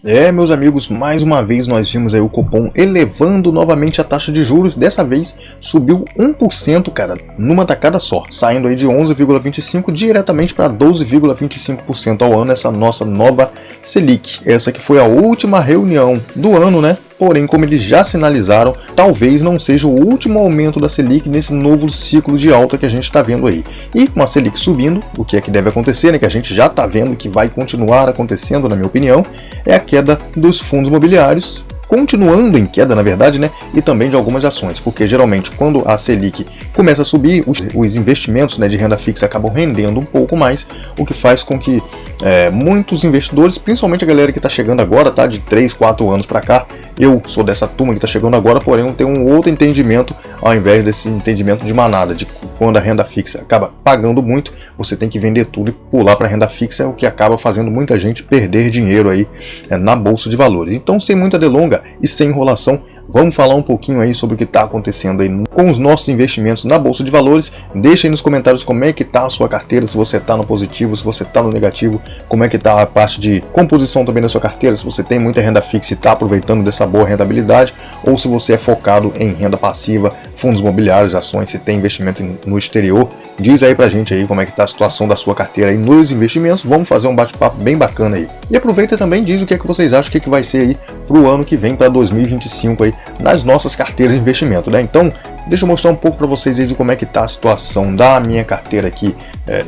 Meus amigos, mais uma vez nós vimos aí o Copom elevando novamente a taxa de juros. Dessa vez subiu 1%, cara, numa tacada só, saindo aí de 11,25% diretamente para 12,25% ao ano, essa nossa nova Selic. Essa que foi a última reunião do ano, né? Porém, como eles já sinalizaram, talvez não seja o último aumento da Selic nesse novo ciclo de alta que a gente está vendo aí. E com a Selic subindo, o que é que deve acontecer, né, que a gente já está vendo que vai continuar acontecendo, na minha opinião, é a queda dos fundos imobiliários, continuando em queda, na verdade, né? E também de algumas ações, porque geralmente quando a Selic começa a subir, os investimentos, né, de renda fixa acabam rendendo um pouco mais, o que faz com que muitos investidores, principalmente a galera que está chegando agora, tá, de 3, 4 anos para cá, eu sou dessa turma que está chegando agora, porém eu tenho um outro entendimento, ao invés desse entendimento de manada, de quando a renda fixa acaba pagando muito, você tem que vender tudo e pular para a renda fixa, o que acaba fazendo muita gente perder dinheiro aí na bolsa de valores. Então, sem muita delonga e sem enrolação, vamos falar um pouquinho aí sobre o que está acontecendo aí com os nossos investimentos na Bolsa de Valores. Deixa aí nos comentários como é que está a sua carteira, se você está no positivo, se você está no negativo, como é que está a parte de composição também da sua carteira, se você tem muita renda fixa e está aproveitando dessa boa rentabilidade, ou se você é focado em renda passiva, fundos imobiliários, ações, se tem investimento no exterior. Diz aí pra gente aí como é que está a situação da sua carteira aí nos investimentos. Vamos fazer um bate-papo bem bacana aí. E aproveita também, diz o que é que vocês acham, o que é que vai ser aí pro ano que vem, para 2025 aí, nas nossas carteiras de investimento, né? Então, deixa eu mostrar um pouco para vocês aí de como é que está a situação da minha carteira aqui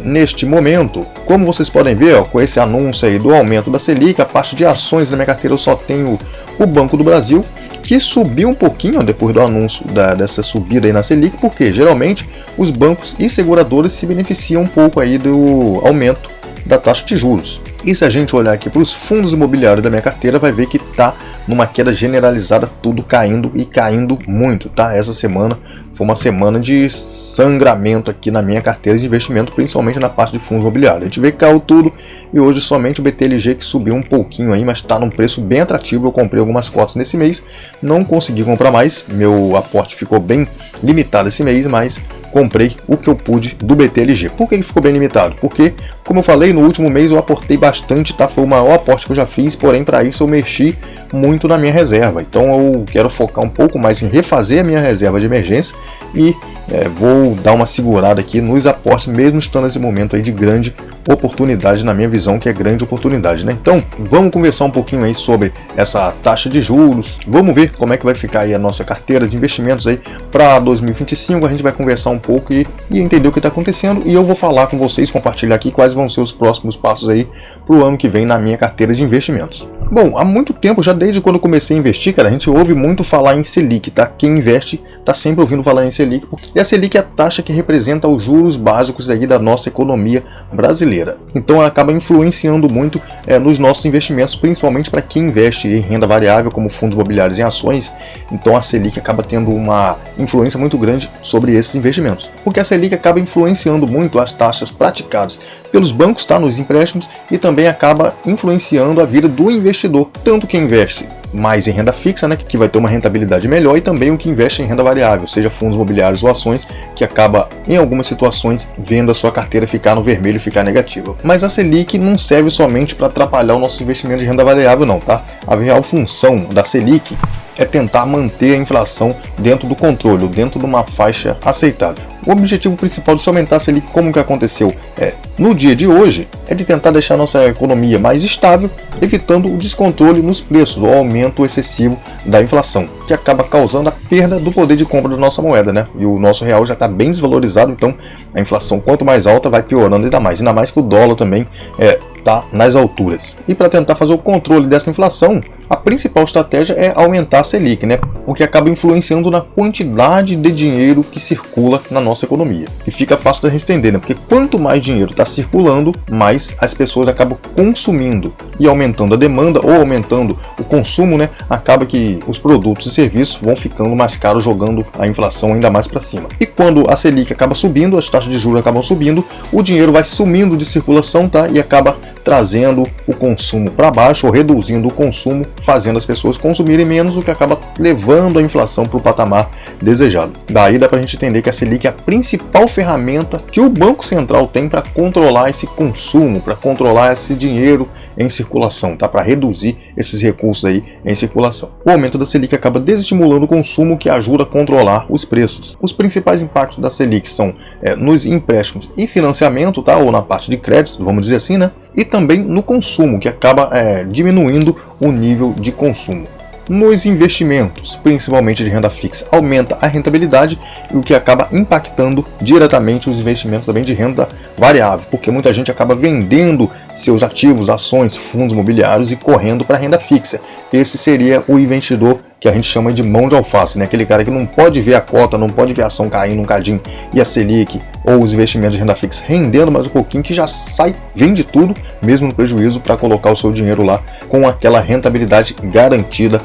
neste momento. Como vocês podem ver, ó, com esse anúncio aí do aumento da Selic, a parte de ações da minha carteira eu só tenho o Banco do Brasil, que subiu um pouquinho ó, depois do anúncio dessa subida aí na Selic, porque geralmente os bancos e seguradoras se beneficiam um pouco aí do aumento da taxa de juros. E se a gente olhar aqui para os fundos imobiliários da minha carteira, vai ver que está numa queda generalizada, tudo caindo e caindo muito, tá? Essa semana foi uma semana de sangramento aqui na minha carteira de investimento, principalmente na parte de fundos imobiliários. A gente vê que caiu tudo e hoje somente o BTLG que subiu um pouquinho aí, mas está num preço bem atrativo. Eu comprei algumas cotas nesse mês, não consegui comprar mais, meu aporte ficou bem limitado esse mês, mas comprei o que eu pude do BTLG. Por que ficou bem limitado? Porque, como eu falei, no último mês eu aportei bastante, tá? Foi o maior aporte que eu já fiz, porém para isso eu mexi muito na minha reserva. Então eu quero focar um pouco mais em refazer a minha reserva de emergência e vou dar uma segurada aqui nos aportes, mesmo estando nesse momento aí de grande oportunidade, na minha visão, que é grande oportunidade, né? Então, vamos conversar um pouquinho aí sobre essa taxa de juros, vamos ver como é que vai ficar aí a nossa carteira de investimentos aí para 2025, a gente vai conversar um pouco e entender o que está acontecendo, e eu vou falar com vocês, compartilhar aqui quais vão ser os próximos passos aí para o ano que vem na minha carteira de investimentos. Bom, há muito tempo, já desde quando eu comecei a investir, cara, a gente ouve muito falar em Selic, tá? Quem investe tá sempre ouvindo falar em Selic, e a Selic é a taxa que representa os juros básicos aí da nossa economia brasileira. Então ela acaba influenciando muito nos nossos investimentos, principalmente para quem investe em renda variável, como fundos imobiliários e ações. Então a Selic acaba tendo uma influência muito grande sobre esses investimentos, porque a Selic acaba influenciando muito as taxas praticadas pelos bancos, tá, nos empréstimos, e também acaba influenciando a vida do investidor, tanto quem investe mais em renda fixa, né, que vai ter uma rentabilidade melhor, e também o que investe em renda variável, seja fundos imobiliários ou ações, que acaba em algumas situações vendo a sua carteira ficar no vermelho e ficar negativa. Mas a Selic não serve somente para atrapalhar o nosso investimento de renda variável não, tá? A real função da Selic é tentar manter a inflação dentro do controle, dentro de uma faixa aceitável. O objetivo principal de se aumentar a Selic, como que aconteceu no dia de hoje, é de tentar deixar a nossa economia mais estável, evitando o descontrole nos preços, o aumento excessivo da inflação, que acaba causando a perda do poder de compra da nossa moeda, né? E o nosso real já está bem desvalorizado, então a inflação quanto mais alta vai piorando ainda mais que o dólar também está nas alturas. E para tentar fazer o controle dessa inflação, a principal estratégia é aumentar a Selic, né? O que acaba influenciando na quantidade de dinheiro que circula na nossa economia. E fica fácil da gente entender, né? Porque quanto mais dinheiro está circulando, mais as pessoas acabam consumindo. E aumentando a demanda ou aumentando o consumo, né? Acaba que os produtos e serviços vão ficando mais caros, jogando a inflação ainda mais para cima. E quando a Selic acaba subindo, as taxas de juros acabam subindo, o dinheiro vai sumindo de circulação, tá? E acaba trazendo o consumo para baixo ou reduzindo o consumo, fazendo as pessoas consumirem menos, o que acaba levando a inflação para o patamar desejado. Daí dá para a gente entender que a Selic é a principal ferramenta que o Banco Central tem para controlar esse consumo, para controlar esse dinheiro em circulação, tá? Para reduzir esses recursos aí em circulação. O aumento da Selic acaba desestimulando o consumo, que ajuda a controlar os preços. Os principais impactos da Selic são nos empréstimos e financiamento, tá? Ou na parte de créditos, vamos dizer assim, né? E também no consumo, que acaba diminuindo o nível de consumo. Nos investimentos, principalmente de renda fixa, aumenta a rentabilidade, e o que acaba impactando diretamente os investimentos também de renda variável, porque muita gente acaba vendendo seus ativos, ações, fundos imobiliários e correndo para a renda fixa. Esse seria o investidor que a gente chama de mão de alface, né? Aquele cara que não pode ver a cota, não pode ver a ação caindo um cadinho e a Selic ou os investimentos de renda fixa rendendo mais um pouquinho, que já sai, vende tudo, mesmo no prejuízo, para colocar o seu dinheiro lá com aquela rentabilidade garantida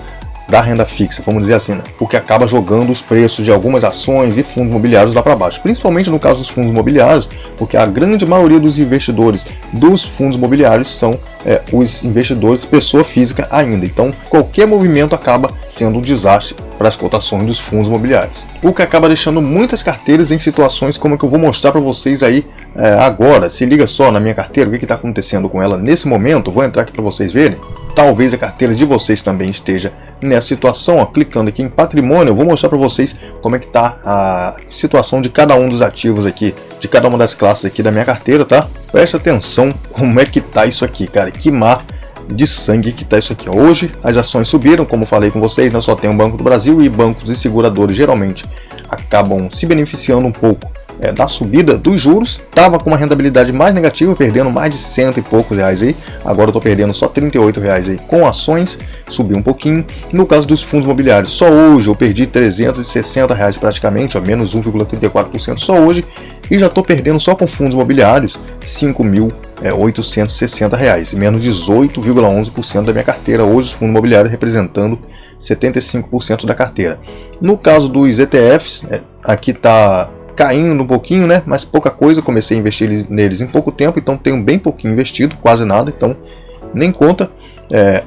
da renda fixa, vamos dizer assim, né? O que acaba jogando os preços de algumas ações e fundos imobiliários lá para baixo, principalmente no caso dos fundos imobiliários, porque a grande maioria dos investidores dos fundos imobiliários são os investidores pessoa física ainda. Então qualquer movimento acaba sendo um desastre para as cotações dos fundos imobiliários, o que acaba deixando muitas carteiras em situações como a que eu vou mostrar para vocês aí agora. Se liga só na minha carteira, o que está acontecendo com ela nesse momento. Vou entrar aqui para vocês verem. Talvez a carteira de vocês também esteja nessa situação, ó. Clicando aqui em patrimônio, eu vou mostrar para vocês como é que está a situação de cada um dos ativos aqui, de cada uma das classes aqui da minha carteira, tá? Presta atenção como é que tá isso aqui, cara. Que mar de sangue que tá isso aqui. Hoje as ações subiram, como falei com vocês, não só tem o Banco do Brasil, e bancos e seguradores geralmente acabam se beneficiando um pouco da subida dos juros. Tava com uma rentabilidade mais negativa, perdendo mais de R$100 e poucos aí. Agora eu tô perdendo só R$38 aí com ações, subiu um pouquinho. No caso dos fundos imobiliários, só hoje eu perdi R$360 praticamente, ó, menos 1,34% só hoje, e já tô perdendo só com fundos imobiliários R$5.860, menos 18,11% da minha carteira hoje, os fundos imobiliários representando 75% da carteira. No caso dos ETFs, aqui tá caindo um pouquinho, né? Mas pouca coisa. Comecei a investir neles em pouco tempo, então tenho bem pouquinho investido, quase nada, então nem conta.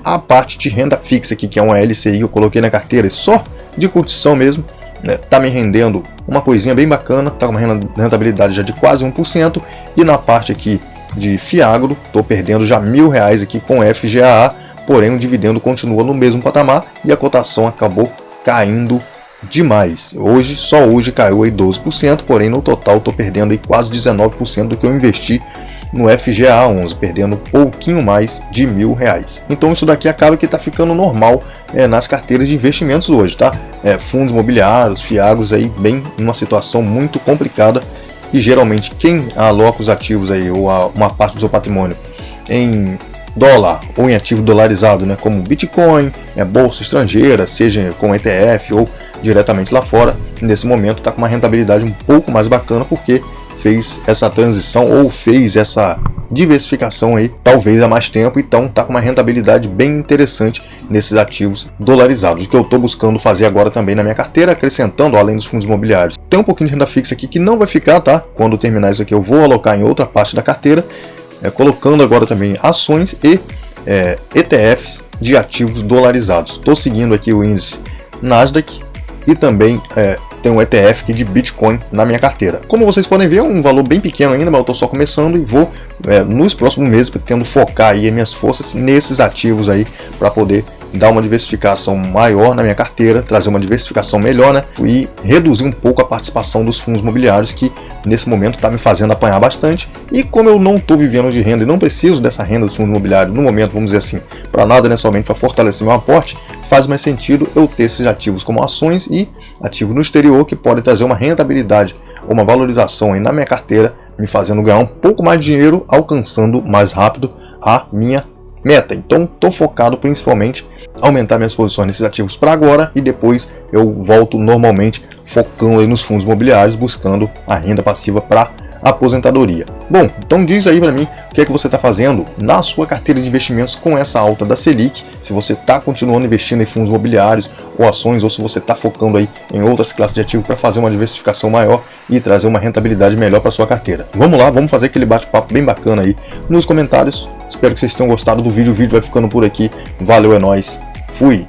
A parte de renda fixa aqui, que é uma LCI que eu coloquei na carteira só de curtição mesmo, né? Tá me rendendo uma coisinha bem bacana, tá com uma rentabilidade já de quase 1%. E na parte aqui de Fiagro, tô perdendo já R$1.000 aqui com FGAA, porém o dividendo continua no mesmo patamar e a cotação acabou caindo demais. Só hoje caiu aí 12%, porém no total estou perdendo aí quase 19% do que eu investi no FGA11, perdendo um pouquinho mais de R$1.000. Então isso daqui acaba que está ficando normal nas carteiras de investimentos hoje, tá? Fundos imobiliários, fiagros aí bem numa situação muito complicada, e geralmente quem aloca os ativos aí, ou uma parte do seu patrimônio em dólar ou em ativo dolarizado, né, como Bitcoin, bolsa estrangeira, seja com ETF ou diretamente lá fora, nesse momento está com uma rentabilidade um pouco mais bacana, porque fez essa transição ou fez essa diversificação aí talvez há mais tempo, então está com uma rentabilidade bem interessante nesses ativos dolarizados, que eu estou buscando fazer agora também na minha carteira, acrescentando além dos fundos imobiliários. Tem um pouquinho de renda fixa aqui que não vai ficar, tá? Quando terminar isso aqui eu vou alocar em outra parte da carteira, colocando agora também ações e ETFs de ativos dolarizados. Estou seguindo aqui o índice Nasdaq e também tem um ETF aqui de Bitcoin na minha carteira. Como vocês podem ver, é um valor bem pequeno ainda, mas eu estou só começando e vou nos próximos meses pretendo focar aí as minhas forças nesses ativos aí para poder dar uma diversificação maior na minha carteira, trazer uma diversificação melhor, né? E reduzir um pouco a participação dos fundos imobiliários, que nesse momento está me fazendo apanhar bastante. E como eu não estou vivendo de renda e não preciso dessa renda dos fundos imobiliários no momento, vamos dizer assim, para nada, né? Somente para fortalecer meu aporte, faz mais sentido eu ter esses ativos como ações e ativos no exterior, que podem trazer uma rentabilidade ou uma valorização aí na minha carteira, me fazendo ganhar um pouco mais de dinheiro, alcançando mais rápido a minha meta. Então estou focado principalmente em aumentar minhas posições nesses ativos para agora, e depois eu volto normalmente focando aí nos fundos imobiliários, buscando a renda passiva para aposentadoria. Bom, então diz aí para mim o que é que você está fazendo na sua carteira de investimentos com essa alta da Selic, se você está continuando investindo em fundos imobiliários ou ações, ou se você está focando aí em outras classes de ativo para fazer uma diversificação maior e trazer uma rentabilidade melhor para sua carteira. Vamos lá, vamos fazer aquele bate-papo bem bacana aí nos comentários. Espero que vocês tenham gostado do vídeo. O vídeo vai ficando por aqui. Valeu, é nóis. Fui!